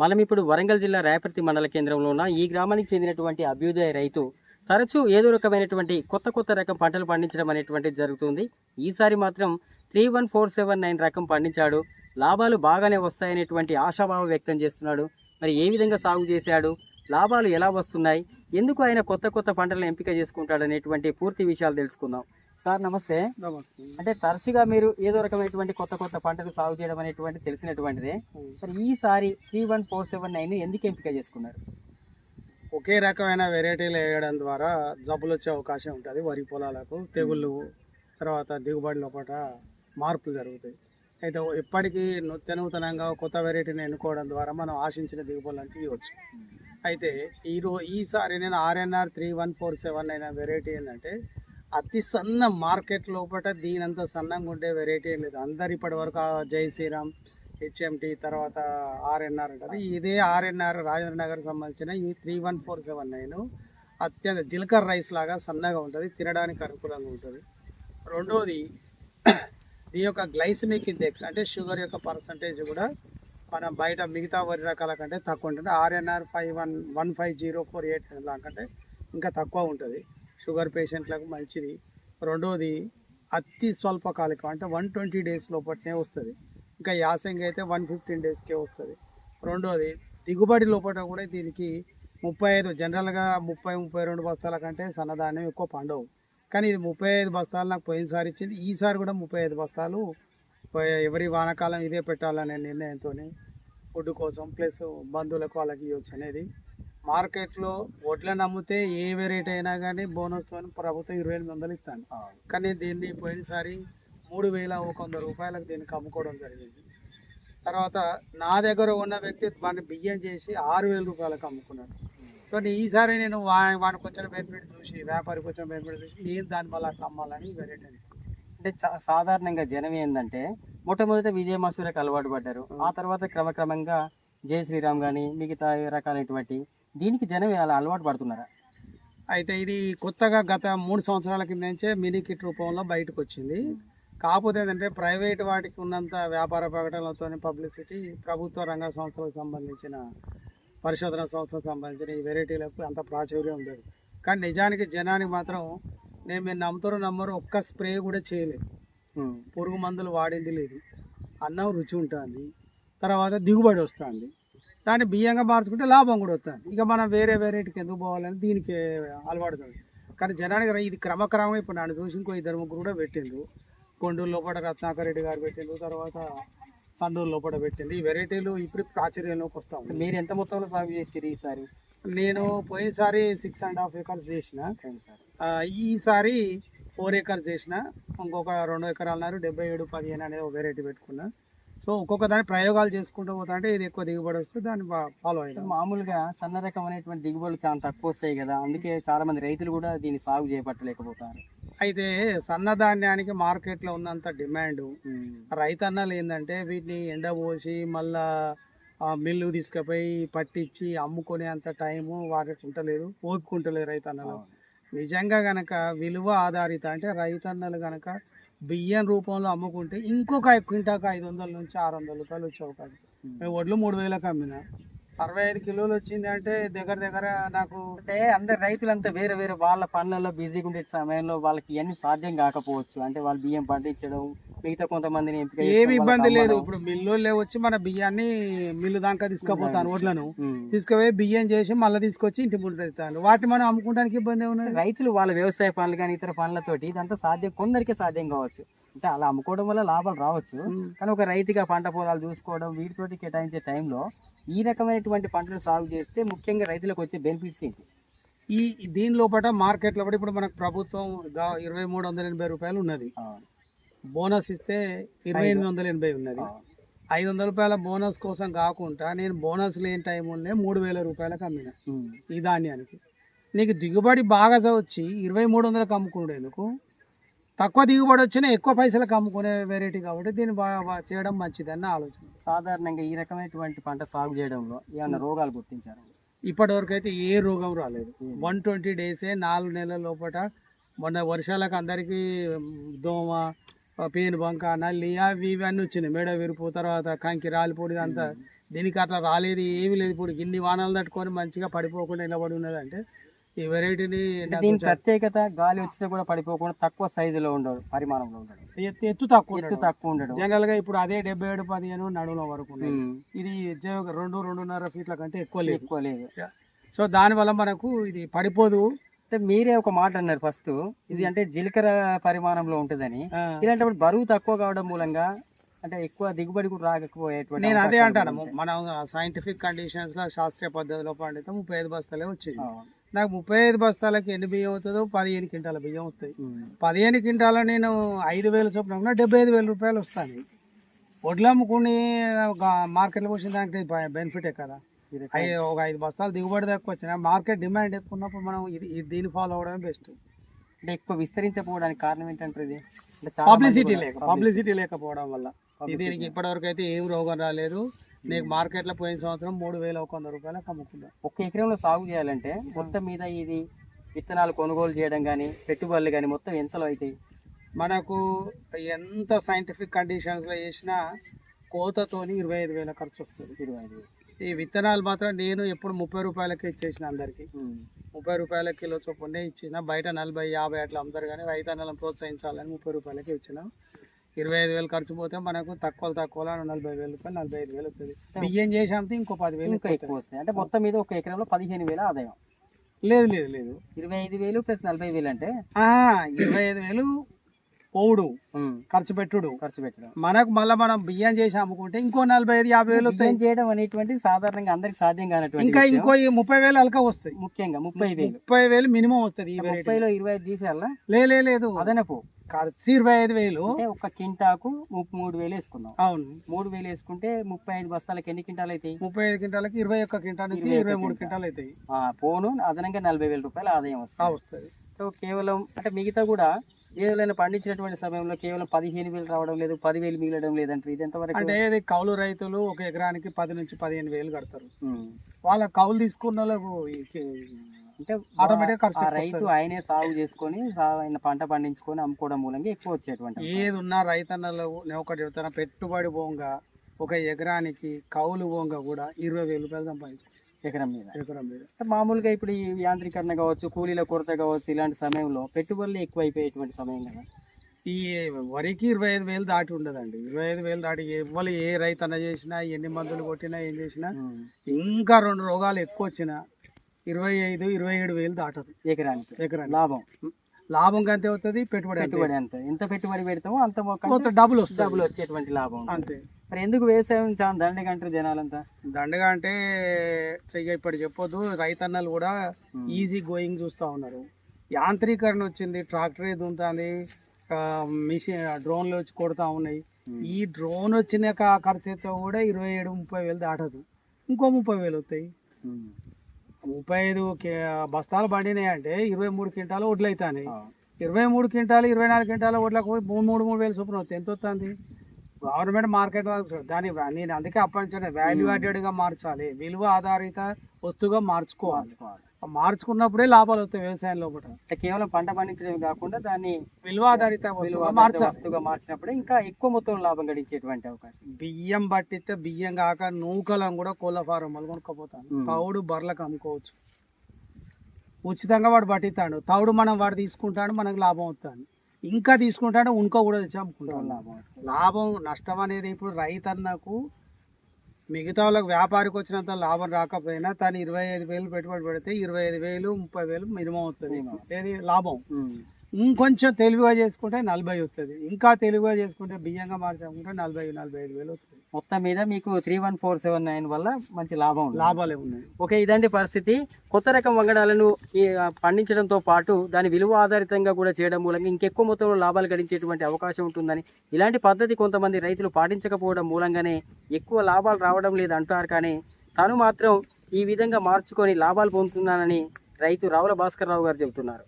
మనం ఇప్పుడు వరంగల్ జిల్లా రేపర్తి మండల కేంద్రంలో ఉన్న ఈ గ్రామానికి చెందినటువంటి అభ్యుదయ రైతు తరచూ ఏదో రకమైనటువంటి కొత్త రకం పంటలు పండించడం అనేటువంటిది జరుగుతుంది. ఈసారి మాత్రం 31479 రకం పండించాడు. లాభాలు బాగానే వస్తాయనేటువంటి ఆశాభావం వ్యక్తం చేస్తున్నాడు. మరి ఏ విధంగా సాగు చేశాడు, లాభాలు ఎలా వస్తున్నాయి, ఎందుకు ఆయన కొత్త పంటలను ఎంపిక చేసుకుంటాడు అనేటువంటి పూర్తి విషయాలు తెలుసుకుందాం. సార్ నమస్తే. అంటే తరచుగా మీరు ఏదో రకమైనటువంటి కొత్త పంటలు సాగు చేయడం అనేటువంటి తెలిసినటువంటిదే. మరి ఈసారి 31479 ఎందుకు ఎంపిక చేసుకున్నారు? ఒకే రకమైన వెరైటీలు వేయడం ద్వారా జబ్బులు వచ్చే అవకాశం ఉంటుంది. వరి పొలాలకు తెగుళ్ళు, తర్వాత దిగుబడి లోపల మార్పులు జరుగుతాయి. అయితే ఎప్పటికీ నూతనంగా కొత్త వెరైటీని ఎన్నుకోవడం ద్వారా మనం ఆశించిన దిగుబడులను తీయవచ్చు. అయితే ఈసారి నేను ఆర్ఎన్ఆర్ 31479 వెరైటీ ఏంటంటే అతి సన్న మార్కెట్ లోపల దీనంత సన్నంగా ఉండే వెరైటీ లేదు. అందరు ఇప్పటి వరకు జై శ్రీరామ్, హెచ్ఎంటి, తర్వాత ఆర్ఎన్ఆర్ ఉంటుంది. ఇదే ఆర్ఎన్ఆర్ రాజేంద్ర నగర్ సంబంధించిన ఈ 31479 అత్యంత జీలకర్ర రైస్ లాగా సన్నగా ఉంటుంది, తినడానికి అనుకూలంగా ఉంటుంది. రెండోది దీని యొక్క గ్లైసమిక్ ఇండెక్స్ అంటే షుగర్ యొక్క పర్సంటేజ్ కూడా మనం బయట మిగతా వరి రకాల కంటే తక్కువ ఉంటుంది. ఆర్ఎన్ఆర్ 15048 కంటే ఇంకా తక్కువ ఉంటుంది. షుగర్ పేషెంట్లకు మంచిది. రెండోది అతి స్వల్పకాలికం అంటే 120 డేస్ లోపలనే వస్తుంది. ఇంకా యాసంగి అయితే 115 డేస్కే వస్తుంది. రెండోది దిగుబడి లోపల కూడా దీనికి 35 జనరల్గా 30-32 బస్తాల కంటే సన్నధాన్యం ఎక్కువ పండవు. కానీ ఇది 35 బస్తాలు నాకు పోయినసారి ఇచ్చింది. ఈసారి కూడా 35 బస్తాలు ఎవరి వానాకాలం ఇదే పెట్టాలనే నిర్ణయంతో ఫుడ్ కోసం ప్లస్ బంధువులకు వాళ్ళకి ఇవ్వచ్చు అనేది. మార్కెట్లో వడ్లను అమ్మితే ఏ వెరైటీ అయినా కానీ బోనస్తో ప్రభుత్వం 2800 ఇస్తాను. కానీ దీన్ని పోయినసారి 3100 రూపాయలకు దీనికి అమ్ముకోవడం జరిగింది. తర్వాత నా దగ్గర ఉన్న వ్యక్తి వాడిని బియ్యం చేసి 6000 రూపాయలకు అమ్ముకున్నాడు. సో ఈసారి నేను వానికి వచ్చిన బెనిఫిట్ చూసి, వ్యాపారికి వచ్చిన బెనిఫిట్ చూసి నేను దాని వల్ల అట్లా అమ్మాలని వెరైటీ. అంటే సాధారణంగా జనం ఏంటంటే మొట్టమొదట విజయ మసూరకు అలవాటు పడ్డారు. ఆ తర్వాత క్రమక్రమంగా జై శ్రీరామ్ కానీ మిగతా రకాలైనటువంటి దీనికి జనం అలా అలవాటు పడుతున్నారా? అయితే ఇది కొత్తగా గత 3 సంవత్సరాల కింద నుంచే మినీ కిట్ రూపంలో బయటకు వచ్చింది. కాకపోతే ఏంటంటే ప్రైవేట్ వాటికి ఉన్నంత వ్యాపార ప్రకటనలతో పబ్లిసిటీ ప్రభుత్వ రంగ సంస్థలకు సంబంధించిన పరిశోధన సంస్థలకు సంబంధించిన ఈ వెరైటీలకు అంత ప్రాచుర్యం ఉండదు. కానీ నిజానికి జనానికి మాత్రం మీరు నమ్మరు ఒక్క స్ప్రే కూడా చేయలేదు, పురుగు మందులు వాడింది లేదు, అన్నం రుచి ఉంటుంది, తర్వాత దిగుబడి వస్తుంది, దాన్ని బియ్యంగా మార్చుకుంటే లాభం కూడా వస్తుంది. ఇక మనం వేరే వెరైటీకి ఎందుకు పోవాలని దీనికి అలవాడుతుంది. కానీ జనానికి ఇది క్రమక్రమంగా ఇప్పుడు నన్ను చూసి ఇంకో 2-3 కూడా పెట్టిండ్రు. కొండూరు లోపల రత్నాకర్ రెడ్డి గారు పెట్టిండ్రు, తర్వాత సండూరు లోపల పెట్టిండ్రు. ఈ వెరైటీలు ఇప్పుడు ప్రాచుర్యంలోకి వస్తాం. మీరు ఎంత మొత్తంలో సాగు చేసిరు ఈసారి? నేను పోయినసారి 6.5 acres చేసిన, ఈసారి 4 acres చేసిన. ఇంకొక 2 ఎకరాలు 77-15 అనేది ఒక వెరైటీ పెట్టుకున్నా. సో ఒక్కొక్క దాని ప్రయోగాలు చేసుకుంటూ పోతా అంటే ఇది ఎక్కువ దిగుబడి వస్తే దాన్ని ఫాలో అయ్యాం. మామూలుగా సన్న రకం అనేటువంటి దిగుబడులు చాలా తక్కువ వస్తాయి కదా, అందుకే చాలా మంది రైతులు కూడా దీన్ని సాగు చేపట్టలేకపోతారు. అయితే సన్నధాన్యానికి మార్కెట్లో ఉన్నంత డిమాండ్ రైతన్నలు ఏంటంటే వీటిని ఎండబోసి మళ్ళా మిల్లు తీసుకుపోయి పట్టించి అమ్ముకునే అంత టైము వారికి ఉంటలేదు, ఓపిక ఉంటలేదు రైతన్నలు. నిజంగా గనక విలువ ఆధారిత అంటే రైతన్నలు గనక బియ్యం రూపంలో అమ్ముకుంటే ఇంకొక క్వింటాకు 500 నుంచి 600 రూపాయలు వచ్చే అవకాశం. మేము వడ్లు 3000కి అమ్మిన, 65 కిలోలు వచ్చింది అంటే దగ్గర నాకు. అంటే అందరు రైతులంతా వేరే వాళ్ళ పనులలో బిజీగా ఉండే సమయంలో వాళ్ళకి ఇవన్నీ సాధ్యం కాకపోవచ్చు. అంటే వాళ్ళు బియ్యం పండించడం, మిగతా కొంతమందిని ఎంపిక ఏమి ఇబ్బంది లేదు. ఇప్పుడు మిల్లు వచ్చి మన బియ్యాన్ని మిల్లు దాకా తీసుకుపోతాను, వడ్లను తీసుకుపోయి బియ్యం చేసి మళ్ళీ తీసుకొచ్చి ఇంటి ముందు పెడతాను. వాటిని మనం అమ్ముకోవడానికి ఇబ్బంది ఏమున్నది? రైతులు వాళ్ళ వ్యవసాయ పనులు కానీ ఇతర పనులతోటి ఇదంతా సాధ్యం, కొందరికే సాధ్యం కావచ్చు. అంటే అలా అమ్ముకోవడం వల్ల లాభాలు రావచ్చు. కానీ ఒక రైతుగా పంట పొలాలు చూసుకోవడం, వీటితోటి కేటాయించే టైంలో ఈ రకమైనటువంటి పంటలు సాగు చేస్తే ముఖ్యంగా రైతులకు వచ్చే బెనిఫిట్స్ ఏంటి? దీని లోపల మార్కెట్ లోపల ఇప్పుడు మనకు ప్రభుత్వం 2380 రూపాయలు ఉన్నది, బోనస్ ఇస్తే 2880 ఉన్నది. 500 రూపాయల బోనస్ కోసం కాకుండా నేను బోనస్ లేని టైం ఉన్నే 3000 రూపాయలకు అమ్మిన ఈ ధాన్యానికి. నీకు దిగుబడి బాగా వచ్చి 2300కి అమ్ముకునేందుకు, తక్కువ దిగుబడి వచ్చినా ఎక్కువ పైసలకు అమ్ముకునే వెరైటీ కాబట్టి దీన్ని బాగా చేయడం మంచిదని ఆలోచన. సాధారణంగా ఈ రకమైనటువంటి పంట సాగు చేయడంలో ఏమైనా రోగాలు గుర్తించారు? ఇప్పటి వరకు అయితే ఏ రోగం రాలేదు. 120 డేసే 4 నెలల లోపల. మొన్న వర్షాలకు అందరికీ దోమ, పేను బంక, నల్లి అవి ఇవన్నీ వచ్చినాయి, మెడ విరుపు, తర్వాత కంకి రాలిపొడి అంతా దీనికి అట్లా రాలేదు, ఏమీ లేదు. ఇప్పుడు ఇన్ని వానాలు తట్టుకొని మంచిగా పడిపోకుండా నిలబడి ఉన్నదంటే ఈ వెరైటీని దీని ప్రత్యేకత గాలి వచ్చినా కూడా పడిపోకుండా తక్కువ సైజులో ఉండడు, పరిమాణంలో ఉండడు, ఎత్తు తక్కువ ఎత్తు తక్కువ ఉండడు. జనరల్ గా ఇప్పుడు అదే 77-15 నడుముల వరకు ఉన్నాయి. ఇది 2-2.5 ఫీట్ల కంటే ఎక్కువ లేదు. సో దానివల్ల మనకు ఇది పడిపోదు. అంటే మీరే ఒక మాట అన్నారు ఫస్ట్, ఇది అంటే జీలకర్ర పరిమాణంలో ఉంటుందని. ఇలాంటప్పుడు బరువు తక్కువ కావడం మూలంగా అంటే ఎక్కువ దిగుబడి కూడా రాకపోయేటువంటి నేను అదే అంటాను. మనం సైంటిఫిక్ కండిషన్స్ లో శాస్త్రీయ పద్ధతిలో పండితే 35 బస్తాలే వచ్చింది. నాకు 35 బస్తాలకి ఎన్ని బియ్యం అవుతుందో 15 క్వింటాల బియ్యం వస్తాయి. 15 క్వింటాల నేను 5,000 చొప్పున 75,000 రూపాయలు వస్తాయి. వడ్లు అమ్ముకుని మార్కెట్లో పోసిన దానికి బెనిఫిటే కదా. ఒక 5 బస్తాలు దిగుబడి తక్కువ వచ్చిన మార్కెట్ డిమాండ్ ఎక్కువ ఉన్నప్పుడు మనం దీన్ని ఫాలో అవడమే బెస్ట్. అంటే ఎక్కువ విస్తరించకపోవడానికి కారణం ఏంటంటే ఇది పబ్లిసిటీ లేకపోవడం వల్ల. దీనికి ఇప్పటివరకు అయితే ఏం రోగం రాలేదు. నీకు మార్కెట్లో పోయిన సంవత్సరం 3,100 రూపాయలకు అమ్ముకున్నాం. ఒక ఎకరంలో సాగు చేయాలంటే మొత్తం మీద ఇది విత్తనాలు కొనుగోలు చేయడం కానీ పెట్టుబడులు కానీ మొత్తం ఎంతలో అవుతాయి? మనకు ఎంత సైంటిఫిక్ కండిషన్స్లో చేసినా కోతతోని 25,000 ఖర్చు వస్తుంది. 25,000. ఈ విత్తనాలు మాత్రం నేను ఎప్పుడు 30 రూపాయలకే ఇచ్చేసిన అందరికి. 30 రూపాయల కిలో చొప్పునే ఇచ్చిన. బయట 40-50 అట్లా అమ్ముతారు, కానీ రైతన్నలను ప్రోత్సహించాలని 30 రూపాయలకే ఇచ్చిన. 25,000 ఖర్చు పోతే మనకు తక్కువలో 40,000 రూపాయలు 45,000 వస్తుంది. బియ్యం చేసి అమ్మితే ఇంకో 10,000 ఇంకా ఎక్కువ వస్తాయి. అంటే మొత్తం మీద ఒక ఎకరంలో 15,000 ఆదాయం. లేదు 25,000 ప్లస్ 40,000 అంటే 25,000 పోవుడు ఖర్చు పెట్టడం. మనకు మళ్ళీ మనం బియ్యం చేసి అమ్ముకుంటే ఇంకో 45,000-50,000 చేయడం అనేటువంటి సాధారణంగా అందరికి సాధ్యం కానటువంటి ఇంకా ఇంకో 30,000 అలక వస్తాయి. ముఖ్యంగా 30,000 మినిమం వస్తుంది. 30లో 25 తీసేయాలా? లేదు అదనపు ఖర్చు 25,000. ఒక కింటాకు 3,000 వేసుకున్నాం. అవును, 3,000 వేసుకుంటే 35 బస్తాలకు ఎన్ని క్వింటాలు అవుతాయి? 35 క్వింటాలకి 21 క్వింటాల్ నుంచి 23 క్వింటాల్ అవుతాయి. పోను అదనంగా 40,000 రూపాయలు ఆదాయం వస్తుంది. సో కేవలం అంటే మిగతా కూడా ఏదైనా పండించినటువంటి సమయంలో కేవలం 15,000 రావడం లేదు, 10,000 మిగలడం లేదంటే ఇది ఎంతవరకు? అంటే ఇది కౌలు రైతులు ఒక ఎకరానికి 10 నుంచి 15,000 కడతారు. వాళ్ళ కౌలు తీసుకున్న వాళ్ళకు అంటే ఆటోమేటిక్ ఖర్చు రైతు ఆయనే సాగు చేసుకొని ఆయన పంట పండించుకొని అమ్ముకోవడం మూలంగా ఎక్కువ వచ్చేటువంటి. ఏది ఉన్నా రైతన్నలు నేను ఒకటి చెప్తాను, పెట్టుబడి పోంగా ఒక ఎకరానికి కౌలు పోంగా కూడా 20,000 రూపాయలు సంపాదించుకో ఎకరం మీద. మామూలుగా ఇప్పుడు ఈ యాంత్రీకరణ కావచ్చు, కూలీల కొరత కావచ్చు, ఇలాంటి సమయంలో పెట్టుబడులు ఎక్కువ అయిపోయేటువంటి సమయం కదా. ఈ వరికి 25,000 దాటి ఉండదండి. 25,000 దాటి ఎవరు ఏ రైతన్న చేసినా, ఎన్ని మందులు కొట్టినా, ఏం చేసినా ఇంకా 2 రోగాలు ఎక్కువ వచ్చినా 25,000-27,000 దాటదు ఎకరానికి లాభం అంతే అవుతుంది. పెట్టుబడి అంతే. ఎంత పెట్టుబడి పెడతామో అంత డబ్బులు వచ్చేటువంటి లాభం అంతే. మరి ఎందుకు వ్యవసాయం చాలా దండగా అంటారు జనాలంతా? దండగా అంటే ఇప్పుడు చెప్పొద్దు, రైతన్నలు కూడా ఈజీ గోయింగ్ చూస్తూ ఉన్నారు. యాంత్రీకరణ వచ్చింది, ట్రాక్టర్ దున్నుతుంది, మిషన్ డ్రోన్లు వచ్చి కొడుతూ ఉన్నాయి. ఈ డ్రోన్ వచ్చిన ఖర్చుతో కూడా 27,000-30,000 దాటదు. ఇంకో 30,000 వస్తాయి. 35 బస్తాలు పండినాయి అంటే 23 క్వింటాలు వడ్లు అవుతాయి. 23 క్వింటాలు 24 క్వింటాల వడ్లకు 3,000 చొప్పున వస్తాయి. ఎంత వస్తుంది? గవర్నమెంట్ మార్కెట్ దాని నేను అందుకే అప్పటించండి వాల్యూ యాడెడ్గా మార్చాలి, విలువ ఆధారిత వస్తువుగా మార్చుకోవాలి. మార్చుకున్నప్పుడే లాభాలు వస్తాయి వ్యవసాయం లోపల. కేవలం పంట పండించడమే కాకుండా దాన్ని విలువ ఆధారిత వస్తువుగా మార్చినప్పుడే ఇంకా ఎక్కువ మొత్తం లాభం గడించేటువంటి అవకాశం. బియ్యం పట్టిస్తే బియ్యం కాక నూకలం కూడా కోళ్ళ ఫారం వాళ్ళు కొనుక్కపోతాను. తౌడు బర్లకు అమ్ముకోవచ్చు, ఉచితంగా వాడు పట్టిస్తాడు. తౌడు వాడు తీసుకుంటాడు, మనకు లాభం వస్తుంది. ఇంకా తీసుకుంటాడు, ఉనుక కూడా తెచ్చి అమ్ముకుంటాడు. లాభం నష్టం అనేది ఇప్పుడు రైతన్నకు మిగతా వాళ్ళకి వ్యాపారికి వచ్చినంత లాభం రాకపోయినా తను 25,000 పెట్టుబడి పెడితే 25,000, 30,000 మినిమం వస్తుంది. ఏది లాభం. ఇంకొంచెం తెలివిగా చేసుకుంటే 40 వస్తుంది. ఇంకా తెలివిగా చేసుకుంటే బియ్యంగా మార్చుకుంటే 40,000-45,000 వస్తుంది. మొత్తం మీద మీకు 31479 వల్ల మంచి లాభాలే ఉన్నాయి. ఓకే, ఇదండి పరిస్థితి. కొత్త రకం వంగడాలను పండించడంతో పాటు దాని విలువ ఆధారితంగా కూడా చేయడం మూలంగా ఇంకెక్కువ మొత్తంలో లాభాలు గడించేటువంటి అవకాశం ఉంటుందని, ఇలాంటి పద్ధతి కొంతమంది రైతులు పాటించకపోవడం మూలంగానే ఎక్కువ లాభాలు రావడం లేదంటారు. కానీ తాను మాత్రం ఈ విధంగా మార్చుకొని లాభాలు పొందుతున్నానని రైతు రావుల భాస్కర్ రావు గారు చెబుతున్నారు.